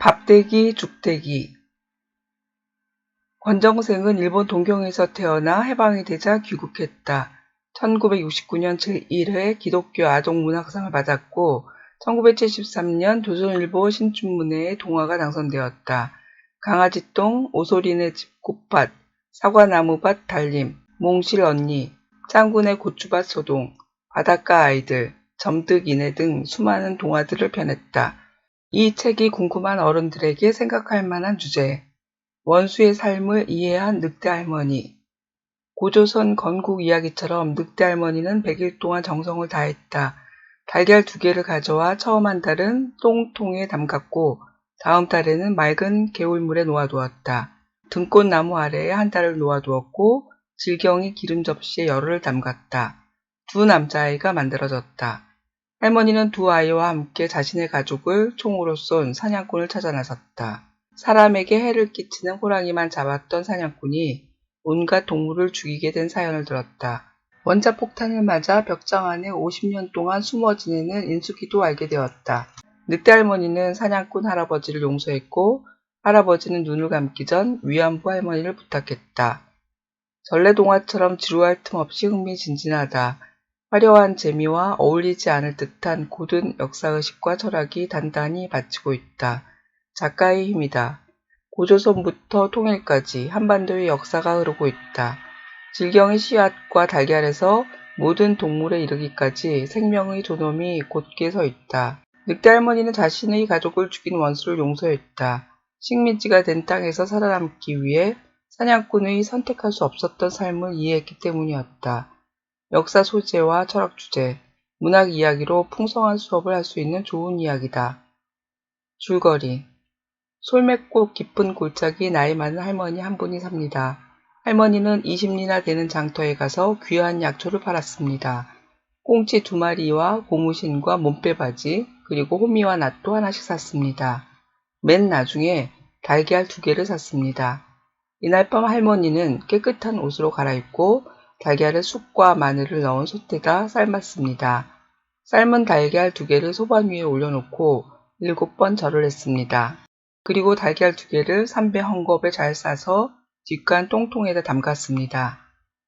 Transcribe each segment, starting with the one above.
밥대기, 죽대기. 권정생은 일본 동경에서 태어나 해방이 되자 귀국했다. 1969년 제1회 기독교 아동문학상을 받았고 1973년 조선일보 신춘문예에 동화가 당선되었다. 강아지똥, 오소리네 집 꽃밭, 사과나무밭 달림, 몽실 언니, 짱구네 고추밭 소동, 바닷가 아이들, 점뜩이네 등 수많은 동화들을 펴냈다. 이 책이 궁금한 어른들에게 생각할 만한 주제. 원수의 삶을 이해한 늑대 할머니. 고조선 건국 이야기처럼 늑대 할머니는 100일 동안 정성을 다했다. 달걀 2개를 가져와 처음 한 달은 똥통에 담갔고 다음 달에는 맑은 개울물에 놓아두었다. 등꽃나무 아래에 한 달을 놓아두었고 질경이 기름 접시에 열흘을 담갔다. 2 남자아이가 만들어졌다. 할머니는 2 아이와 함께 자신의 가족을 총으로 쏜 사냥꾼을 찾아 나섰다. 사람에게 해를 끼치는 호랑이만 잡았던 사냥꾼이 온갖 동물을 죽이게 된 사연을 들었다. 원자폭탄을 맞아 벽장 안에 50년 동안 숨어 지내는 인숙이도 알게 되었다. 늑대 할머니는 사냥꾼 할아버지를 용서했고 할아버지는 눈을 감기 전 위안부 할머니를 부탁했다. 전래동화처럼 지루할 틈 없이 흥미진진하다. 화려한 재미와 어울리지 않을 듯한 고든 역사의식과 철학이 단단히 받치고 있다. 작가의 힘이다. 고조선부터 통일까지 한반도의 역사가 흐르고 있다. 질경의 씨앗과 달걀에서 모든 동물에 이르기까지 생명의 존엄이 곧게 서 있다. 늑대 할머니는 자신의 가족을 죽인 원수를 용서했다. 식민지가 된 땅에서 살아남기 위해 사냥꾼의 선택할 수 없었던 삶을 이해했기 때문이었다. 역사 소재와 철학 주제, 문학 이야기로 풍성한 수업을 할 수 있는 좋은 이야기다. 줄거리. 솔맺고 깊은 골짜기 나이 많은 할머니 한 분이 삽니다. 할머니는 20리나 되는 장터에 가서 귀한 약초를 팔았습니다. 꽁치 2마리와 고무신과 몸빼바지, 그리고 호미와 낫도 하나씩 샀습니다. 맨 나중에 달걀 2개를 샀습니다. 이날 밤 할머니는 깨끗한 옷으로 갈아입고 달걀을 쑥과 마늘을 넣은 솥에다 삶았습니다. 삶은 달걀 2개를 소반 위에 올려놓고 7번 절을 했습니다. 그리고 달걀 2개를 삼배 헝겊에 잘 싸서 뒷간 똥통에다 담갔습니다.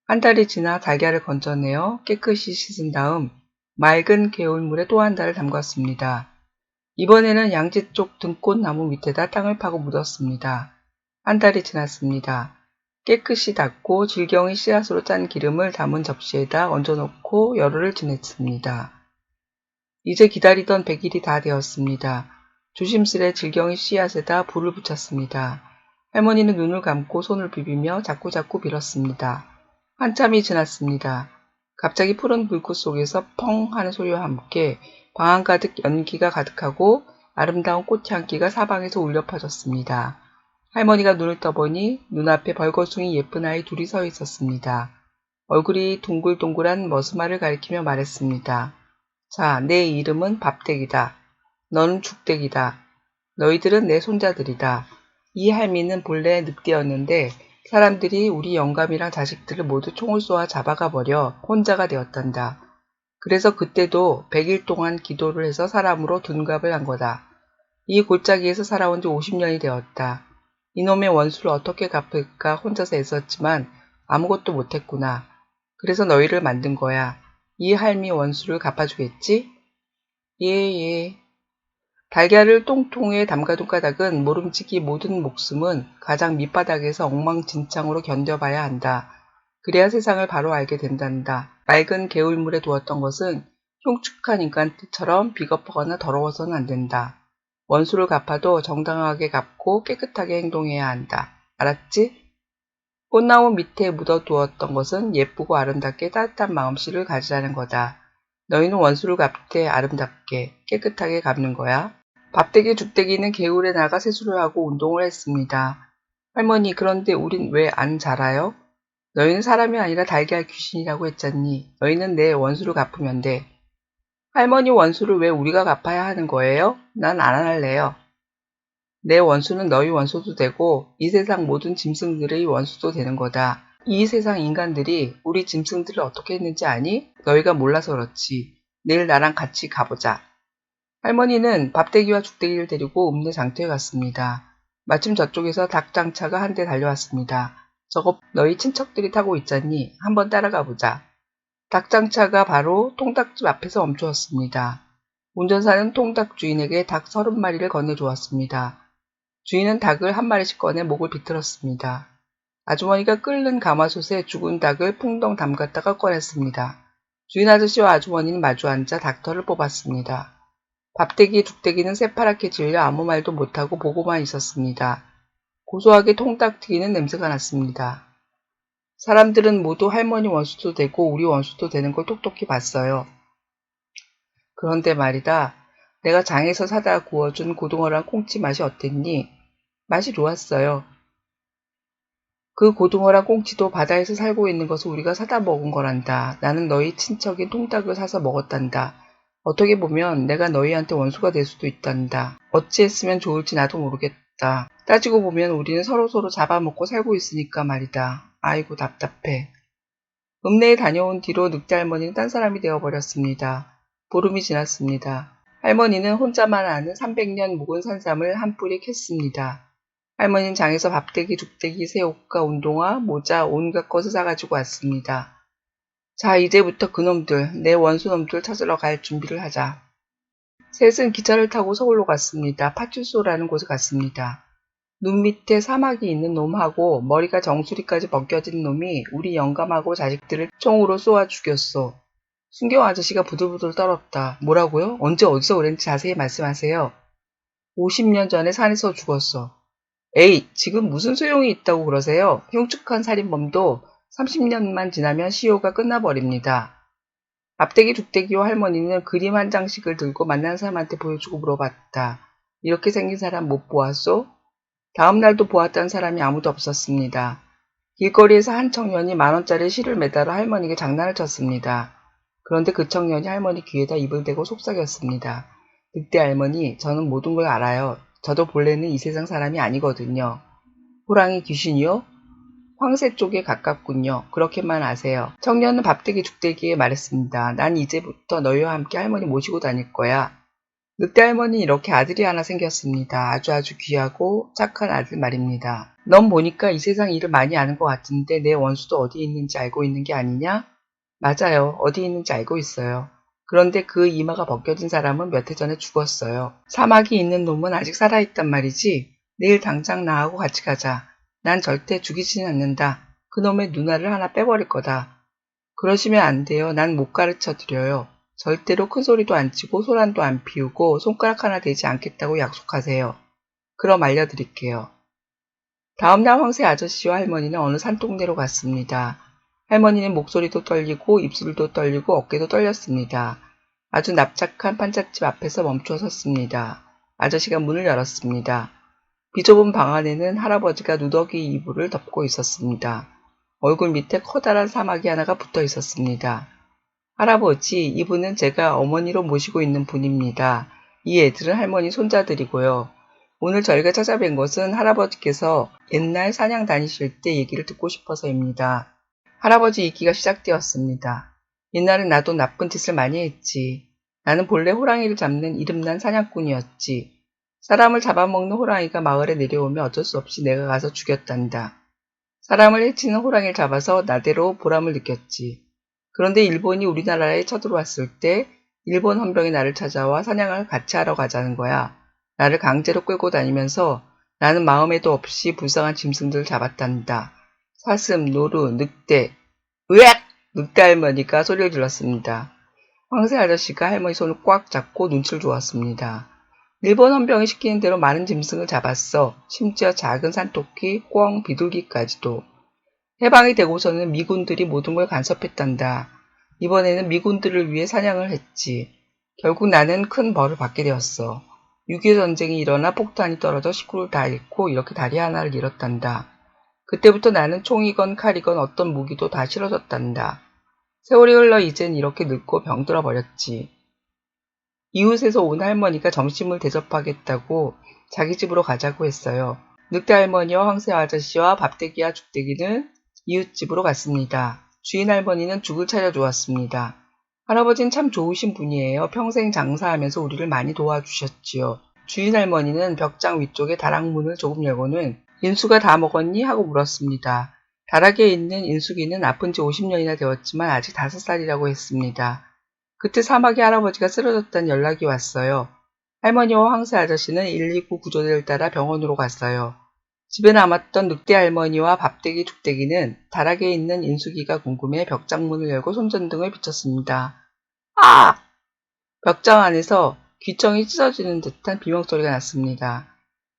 한 달이 지나 달걀을 건져내어 깨끗이 씻은 다음 맑은 개울물에 또 한 달을 담갔습니다. 이번에는 양지 쪽 등꽃나무 밑에다 땅을 파고 묻었습니다. 한 달이 지났습니다. 깨끗이 닦고 질경의 씨앗으로 짠 기름을 담은 접시에다 얹어놓고 열흘을 지냈습니다. 이제 기다리던 100일이 다 되었습니다. 조심스레 질경의 씨앗에다 불을 붙였습니다. 할머니는 눈을 감고 손을 비비며 자꾸자꾸 빌었습니다. 한참이 지났습니다. 갑자기 푸른 불꽃 속에서 펑 하는 소리와 함께 방 한가득 연기가 가득하고 아름다운 꽃향기가 사방에서 울려 퍼졌습니다. 할머니가 눈을 떠보니 눈앞에 벌거숭이 예쁜 아이 2이 서 있었습니다. 얼굴이 둥글둥글한 머스마를 가리키며 말했습니다. 자, 내 이름은 밥대기다. 너는 죽대기다. 너희들은 내 손자들이다. 이 할미는 본래 늑대였는데 사람들이 우리 영감이랑 자식들을 모두 총을 쏘아 잡아가 버려 혼자가 되었단다. 그래서 그때도 100일 동안 기도를 해서 사람으로 둔갑을 한 거다. 이 골짜기에서 살아온 지 50년이 되었다. 이놈의 원수를 어떻게 갚을까 혼자서 애썼지만 아무것도 못했구나. 그래서 너희를 만든 거야. 이 할미 원수를 갚아주겠지? 예. 달걀을 똥통에 담가둔 까닭은 모름지기 모든 목숨은 가장 밑바닥에서 엉망진창으로 견뎌봐야 한다. 그래야 세상을 바로 알게 된단다. 맑은 개울물에 두었던 것은 흉측한 인간들처럼 비겁하거나 더러워서는 안 된다. 원수를 갚아도 정당하게 갚고 깨끗하게 행동해야 한다. 알았지? 꽃나무 밑에 묻어두었던 것은 예쁘고 아름답게 따뜻한 마음씨를 가지라는 거다. 너희는 원수를 갚되 아름답게 깨끗하게 갚는 거야. 밥대기 죽대기는 개울에 나가 세수를 하고 운동을 했습니다. 할머니, 그런데 우린 왜 안 자라요? 너희는 사람이 아니라 달걀 귀신이라고 했잖니. 너희는 내 원수를 갚으면 돼. 할머니 원수를 왜 우리가 갚아야 하는 거예요? 난 안 할래요. 내 원수는 너희 원수도 되고 이 세상 모든 짐승들의 원수도 되는 거다. 이 세상 인간들이 우리 짐승들을 어떻게 했는지 아니? 너희가 몰라서 그렇지. 내일 나랑 같이 가보자. 할머니는 밥대기와 죽대기를 데리고 읍내 장터에 갔습니다. 마침 저쪽에서 닭장차가 한 대 달려왔습니다. 저거 너희 친척들이 타고 있잖니? 한번 따라가 보자. 닭장차가 바로 통닭집 앞에서 멈추었습니다. 운전사는 통닭 주인에게 닭 30마리를 건네주었습니다. 주인은 닭을 한 마리씩 꺼내 목을 비틀었습니다. 아주머니가 끓는 가마솥에 죽은 닭을 풍덩 담갔다가 꺼냈습니다. 주인 아저씨와 아주머니는 마주 앉아 닭털을 뽑았습니다. 밥대기, 죽대기는 새파랗게 질려 아무 말도 못하고 보고만 있었습니다. 고소하게 통닭 튀기는 냄새가 났습니다. 사람들은 모두 할머니 원수도 되고 우리 원수도 되는 걸 똑똑히 봤어요. 그런데 말이다. 내가 장에서 사다 구워준 고등어랑 꽁치 맛이 어땠니? 맛이 좋았어요. 그 고등어랑 꽁치도 바다에서 살고 있는 것을 우리가 사다 먹은 거란다. 나는 너희 친척인 통닭을 사서 먹었단다. 어떻게 보면 내가 너희한테 원수가 될 수도 있단다. 어찌했으면 좋을지 나도 모르겠다. 따지고 보면 우리는 서로서로 잡아먹고 살고 있으니까 말이다. 아이고 답답해. 읍내에 다녀온 뒤로 늑대 할머니는 딴 사람이 되어버렸습니다. 보름이 지났습니다. 할머니는 혼자만 아는 300년 묵은 산삼을 한 뿌리 캤습니다. 할머니는 장에서 밥대기, 죽대기, 새 옷과 운동화, 모자, 온갖 것을 사가지고 왔습니다. 자, 이제부터 그놈들, 내 원수놈들 찾으러 갈 준비를 하자. 셋은 기차를 타고 서울로 갔습니다. 파출소라는 곳에 갔습니다. 눈 밑에 사막이 있는 놈하고 머리가 정수리까지 벗겨진 놈이 우리 영감하고 자식들을 총으로 쏘아 죽였소. 순경 아저씨가 부들부들 떨었다. 뭐라고요? 언제 어디서 그랬는지 자세히 말씀하세요. 50년 전에 산에서 죽었어. 에이, 지금 무슨 소용이 있다고 그러세요? 흉측한 살인범도 30년만 지나면 시효가 끝나버립니다. 밥대기 죽대기와 할머니는 그림 한 장씩을 들고 만난 사람한테 보여주고 물어봤다. 이렇게 생긴 사람 못 보았소? 다음 날도 보았다는 사람이 아무도 없었습니다. 길거리에서 한 청년이 10,000원짜리 실을 매달아 할머니에게 장난을 쳤습니다. 그런데 그 청년이 할머니 귀에다 입을 대고 속삭였습니다. 늑대 할머니, 저는 모든 걸 알아요. 저도 본래는 이 세상 사람이 아니거든요. 호랑이 귀신이요? 황새 쪽에 가깝군요. 그렇게만 아세요. 청년은 밥대기 죽대기에 말했습니다. 난 이제부터 너희와 함께 할머니 모시고 다닐 거야. 늑대 할머니 이렇게 아들이 하나 생겼습니다. 아주 귀하고 착한 아들 말입니다. 넌 보니까 이 세상 일을 많이 아는 것 같은데 내 원수도 어디 있는지 알고 있는 게 아니냐? 맞아요. 어디 있는지 알고 있어요. 그런데 그 이마가 벗겨진 사람은 몇 해 전에 죽었어요. 사막이 있는 놈은 아직 살아있단 말이지. 내일 당장 나하고 같이 가자. 난 절대 죽이지는 않는다. 그놈의 누나를 하나 빼버릴 거다. 그러시면 안 돼요. 난 못 가르쳐 드려요. 절대로 큰 소리도 안 치고 소란도 안 피우고 손가락 하나 대지 않겠다고 약속하세요. 그럼 알려드릴게요. 다음날 황새 아저씨와 할머니는 어느 산동네로 갔습니다. 할머니는 목소리도 떨리고 입술도 떨리고 어깨도 떨렸습니다. 아주 납작한 판잣집 앞에서 멈춰 섰습니다. 아저씨가 문을 열었습니다. 비좁은 방 안에는 할아버지가 누더기 이불을 덮고 있었습니다. 얼굴 밑에 커다란 사마귀 하나가 붙어 있었습니다. 할아버지, 이분은 제가 어머니로 모시고 있는 분입니다. 이 애들은 할머니 손자들이고요. 오늘 저희가 찾아뵌 것은 할아버지께서 옛날 사냥 다니실 때 얘기를 듣고 싶어서입니다. 할아버지 얘기가 시작되었습니다. 옛날엔 나도 나쁜 짓을 많이 했지. 나는 본래 호랑이를 잡는 이름난 사냥꾼이었지. 사람을 잡아먹는 호랑이가 마을에 내려오면 어쩔 수 없이 내가 가서 죽였단다. 사람을 해치는 호랑이를 잡아서 나대로 보람을 느꼈지. 그런데 일본이 우리나라에 쳐들어왔을 때 일본 헌병이 나를 찾아와 사냥을 같이 하러 가자는 거야. 나를 강제로 끌고 다니면서 나는 마음에도 없이 불쌍한 짐승들을 잡았단다. 사슴, 노루, 늑대. 으악! 늑대 할머니가 소리를 질렀습니다. 황새 아저씨가 할머니 손을 꽉 잡고 눈치를 주었습니다. 일본 헌병이 시키는 대로 많은 짐승을 잡았어. 심지어 작은 산토끼, 꿩, 비둘기까지도. 해방이 되고서는 미군들이 모든 걸 간섭했단다. 이번에는 미군들을 위해 사냥을 했지. 결국 나는 큰 벌을 받게 되었어. 6.25 전쟁이 일어나 폭탄이 떨어져 식구를 다 잃고 이렇게 다리 하나를 잃었단다. 그때부터 나는 총이건 칼이건 어떤 무기도 다 싫어졌단다. 세월이 흘러 이젠 이렇게 늙고 병들어 버렸지. 이웃에서 온 할머니가 점심을 대접하겠다고 자기 집으로 가자고 했어요. 늑대 할머니와 황새 아저씨와 밥대기와 죽대기는 이웃집으로 갔습니다. 주인 할머니는 죽을 차려주었습니다. 할아버지는 참 좋으신 분이에요. 평생 장사하면서 우리를 많이 도와주셨지요. 주인 할머니는 벽장 위쪽에 다락문을 조금 열고는 인수가 다 먹었니? 하고 물었습니다. 다락에 있는 인수기는 아픈 지 50년이나 되었지만 아직 5살이라고 했습니다. 그때 사마귀 할아버지가 쓰러졌다는 연락이 왔어요. 할머니와 황새 아저씨는 119 구조대를 따라 병원으로 갔어요. 집에 남았던 늑대 할머니와 밥대기 죽대기는 다락에 있는 인수기가 궁금해 벽장문을 열고 손전등을 비췄습니다. 아! 벽장 안에서 귀청이 찢어지는 듯한 비명소리가 났습니다.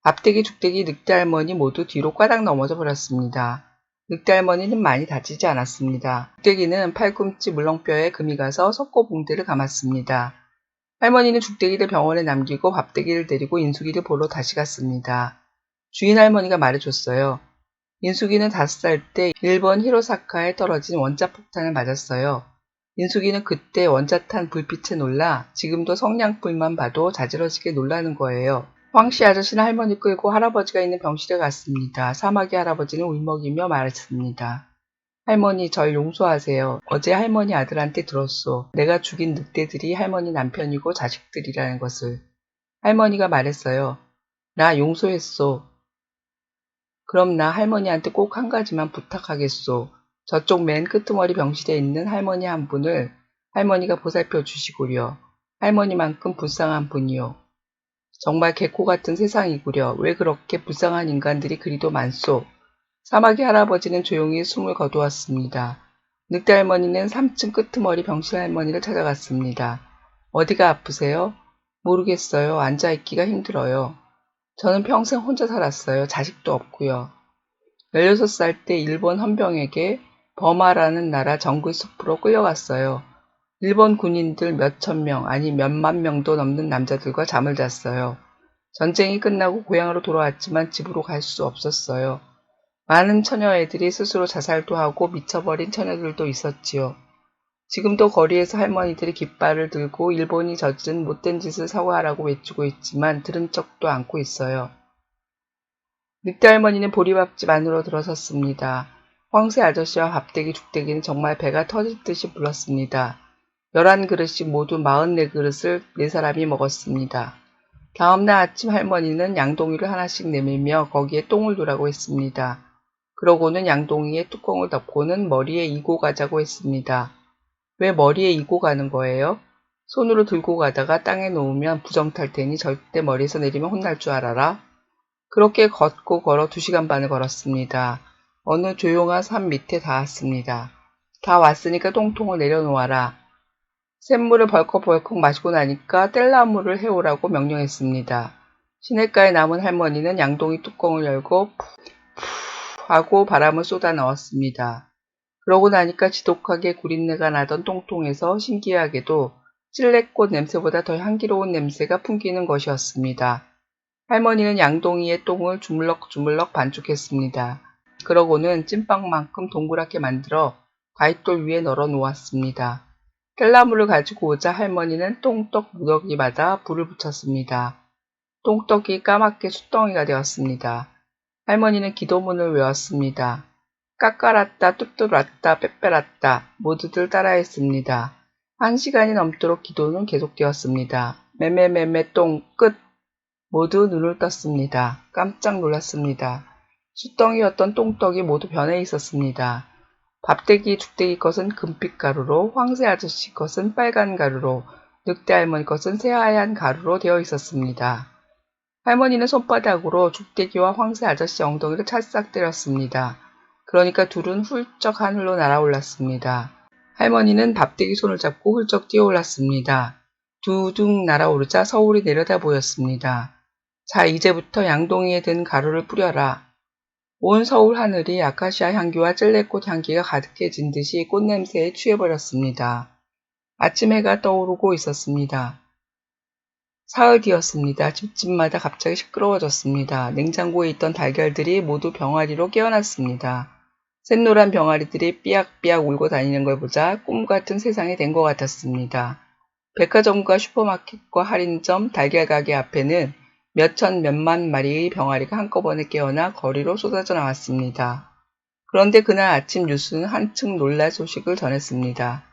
밥대기, 죽대기, 늑대 할머니 모두 뒤로 꽈당 넘어져 버렸습니다. 늑대 할머니는 많이 다치지 않았습니다. 죽대기는 팔꿈치 물렁뼈에 금이 가서 석고봉대를 감았습니다. 할머니는 죽대기를 병원에 남기고 밥대기를 데리고 인수기를 보러 다시 갔습니다. 주인 할머니가 말해줬어요. 인수기는 5살 때 일본 히로사카에 떨어진 원자폭탄을 맞았어요. 인수기는 그때 원자탄 불빛에 놀라 지금도 성냥불만 봐도 자지러지게 놀라는 거예요. 황씨 아저씨는 할머니 끌고 할아버지가 있는 병실에 갔습니다. 사마귀 할아버지는 울먹이며 말했습니다. 할머니, 절 용서하세요. 어제 할머니 아들한테 들었소. 내가 죽인 늑대들이 할머니 남편이고 자식들이라는 것을. 할머니가 말했어요. 나 용서했소. 그럼 나 할머니한테 꼭 한 가지만 부탁하겠소. 저쪽 맨 끄트머리 병실에 있는 할머니 한 분을 할머니가 보살펴 주시구려. 할머니만큼 불쌍한 분이요. 정말 개코 같은 세상이구려. 왜 그렇게 불쌍한 인간들이 그리도 많소. 사마귀 할아버지는 조용히 숨을 거두었습니다. 늑대 할머니는 3층 끄트머리 병실 할머니를 찾아갔습니다. 어디가 아프세요? 모르겠어요. 앉아있기가 힘들어요. 저는 평생 혼자 살았어요. 자식도 없고요. 16살 때 일본 헌병에게 버마라는 나라 정글 숲으로 끌려갔어요. 일본 군인들 몇천 명, 아니 몇만 명도 넘는 남자들과 잠을 잤어요. 전쟁이 끝나고 고향으로 돌아왔지만 집으로 갈 수 없었어요. 많은 처녀애들이 스스로 자살도 하고 미쳐버린 처녀들도 있었지요. 지금도 거리에서 할머니들이 깃발을 들고 일본이 저지른 못된 짓을 사과하라고 외치고 있지만 들은 척도 않고 있어요. 늑대 할머니는 보리밥집 안으로 들어섰습니다. 황새 아저씨와 밥대기 죽대기는 정말 배가 터질 듯이 불렀습니다. 11그릇씩 모두 44그릇을 4사람이 먹었습니다. 다음날 아침 할머니는 양동이를 하나씩 내밀며 거기에 똥을 두라고 했습니다. 그러고는 양동이의 뚜껑을 덮고는 머리에 이고 가자고 했습니다. 왜 머리에 이고 가는 거예요? 손으로 들고 가다가 땅에 놓으면 부정탈 테니 절대 머리에서 내리면 혼날 줄 알아라. 그렇게 걷고 걸어 2시간 반을 걸었습니다. 어느 조용한 산 밑에 닿았습니다. 다 왔으니까 똥통을 내려놓아라. 샘물을 벌컥벌컥 마시고 나니까 뗄나무를 해오라고 명령했습니다. 시냇가에 남은 할머니는 양동이 뚜껑을 열고 푸 하고 바람을 쏟아 넣었습니다. 그러고 나니까 지독하게 구린내가 나던 똥통에서 신기하게도 찔레꽃 냄새보다 더 향기로운 냄새가 풍기는 것이었습니다. 할머니는 양동이의 똥을 주물럭주물럭 반죽했습니다. 그러고는 찐빵만큼 동그랗게 만들어 바윗돌 위에 널어 놓았습니다. 뗄나무를 가지고 오자 할머니는 똥떡 무더기마다 불을 붙였습니다. 똥떡이 까맣게 숯덩이가 되었습니다. 할머니는 기도문을 외웠습니다. 까까랐다 뚜뚜랐다 빼빼랐다 모두들 따라했습니다. 1시간이 넘도록 기도는 계속되었습니다. 매매매매 똥 끝. 모두 눈을 떴습니다. 깜짝 놀랐습니다. 숯덩이였던 똥떡이 모두 변해 있었습니다. 밥대기 죽대기 것은 금빛 가루로, 황새 아저씨 것은 빨간 가루로, 늑대 할머니 것은 새하얀 가루로 되어 있었습니다. 할머니는 손바닥으로 죽대기와 황새 아저씨 엉덩이를 찰싹 때렸습니다. 그러니까 둘은 훌쩍 하늘로 날아올랐습니다. 할머니는 밥대기 손을 잡고 훌쩍 뛰어올랐습니다. 두둥 날아오르자 서울이 내려다 보였습니다. 자, 이제부터 양동이에 든 가루를 뿌려라. 온 서울 하늘이 아카시아 향기와 찔레꽃 향기가 가득해진 듯이 꽃냄새에 취해버렸습니다. 아침 해가 떠오르고 있었습니다. 사흘 뒤였습니다. 집집마다 갑자기 시끄러워졌습니다. 냉장고에 있던 달걀들이 모두 병아리로 깨어났습니다. 샛노란 병아리들이 삐약삐약 울고 다니는 걸 보자 꿈같은 세상이 된 것 같았습니다. 백화점과 슈퍼마켓과 할인점, 달걀 가게 앞에는 몇천 몇만 마리의 병아리가 한꺼번에 깨어나 거리로 쏟아져 나왔습니다. 그런데 그날 아침 뉴스는 한층 놀랄 소식을 전했습니다.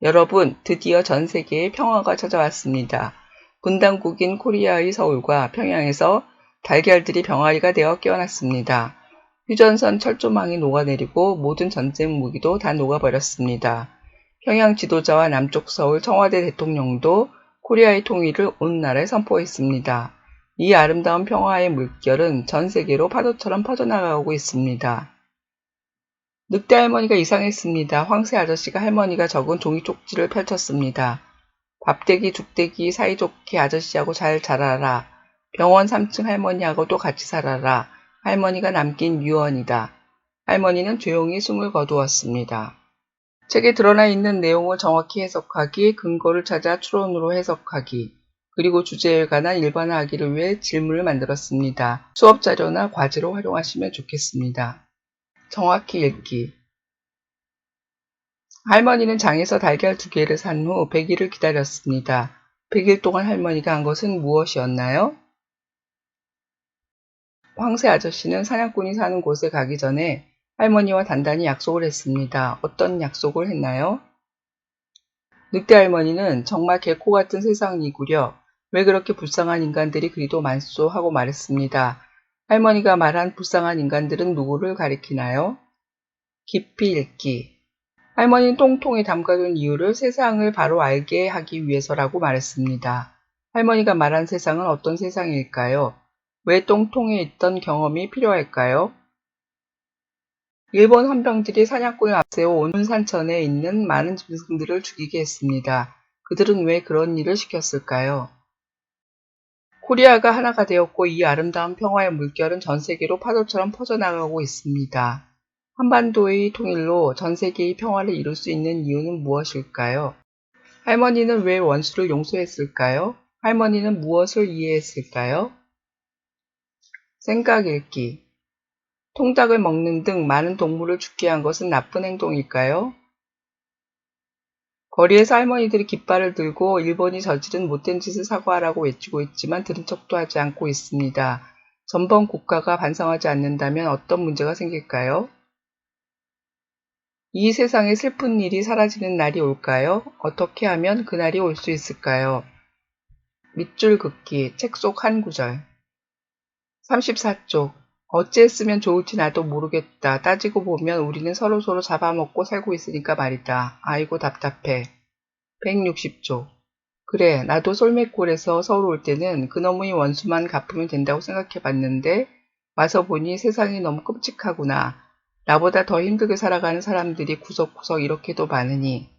여러분, 드디어 전 세계에 평화가 찾아왔습니다. 분단국인 코리아의 서울과 평양에서 달걀들이 병아리가 되어 깨어났습니다. 휴전선 철조망이 녹아내리고 모든 전쟁 무기도 다 녹아버렸습니다. 평양 지도자와 남쪽 서울 청와대 대통령도 코리아의 통일을 온 날에 선포했습니다. 이 아름다운 평화의 물결은 전 세계로 파도처럼 퍼져나가고 있습니다. 늑대 할머니가 이상했습니다. 황새 아저씨가 할머니가 적은 종이 쪽지를 펼쳤습니다. 밥대기 죽대기 사이좋게 아저씨하고 잘 자라라. 병원 3층 할머니하고도 같이 살아라. 할머니가 남긴 유언이다. 할머니는 조용히 숨을 거두었습니다. 책에 드러나 있는 내용을 정확히 해석하기, 근거를 찾아 추론으로 해석하기, 그리고 주제에 관한 일반화하기를 위해 질문을 만들었습니다. 수업 자료나 과제로 활용하시면 좋겠습니다. 정확히 읽기. 할머니는 장에서 달걀 2개를 산 후 100일을 기다렸습니다. 100일 동안 할머니가 한 것은 무엇이었나요? 황새 아저씨는 사냥꾼이 사는 곳에 가기 전에 할머니와 단단히 약속을 했습니다. 어떤 약속을 했나요? 늑대 할머니는 정말 개코 같은 세상이구려. 왜 그렇게 불쌍한 인간들이 그리도 많소 하고 말했습니다. 할머니가 말한 불쌍한 인간들은 누구를 가리키나요? 깊이 읽기. 할머니는 똥통에 담가둔 이유를 세상을 바로 알게 하기 위해서라고 말했습니다. 할머니가 말한 세상은 어떤 세상일까요? 왜 똥통에 있던 경험이 필요할까요? 일본 헌병들이 사냥꾼을 앞세워 온 산천에 있는 많은 짐승들을 죽이게 했습니다. 그들은 왜 그런 일을 시켰을까요? 코리아가 하나가 되었고 이 아름다운 평화의 물결은 전 세계로 파도처럼 퍼져나가고 있습니다. 한반도의 통일로 전 세계의 평화를 이룰 수 있는 이유는 무엇일까요? 할머니는 왜 원수를 용서했을까요? 할머니는 무엇을 이해했을까요? 생각 읽기. 통닭을 먹는 등 많은 동물을 죽게 한 것은 나쁜 행동일까요? 거리에서 할머니들이 깃발을 들고 일본이 저지른 못된 짓을 사과하라고 외치고 있지만 들은 척도 하지 않고 있습니다. 전범 국가가 반성하지 않는다면 어떤 문제가 생길까요? 이 세상에 슬픈 일이 사라지는 날이 올까요? 어떻게 하면 그날이 올 수 있을까요? 밑줄 긋기, 책 속 한 구절. 34쪽. 어찌했으면 좋을지 나도 모르겠다. 따지고 보면 우리는 서로서로 잡아먹고 살고 있으니까 말이다. 아이고 답답해. 160쪽. 그래, 나도 솔맥골에서 서울 올 때는 그놈의 원수만 갚으면 된다고 생각해봤는데 와서 보니 세상이 너무 끔찍하구나. 나보다 더 힘들게 살아가는 사람들이 구석구석 이렇게도 많으니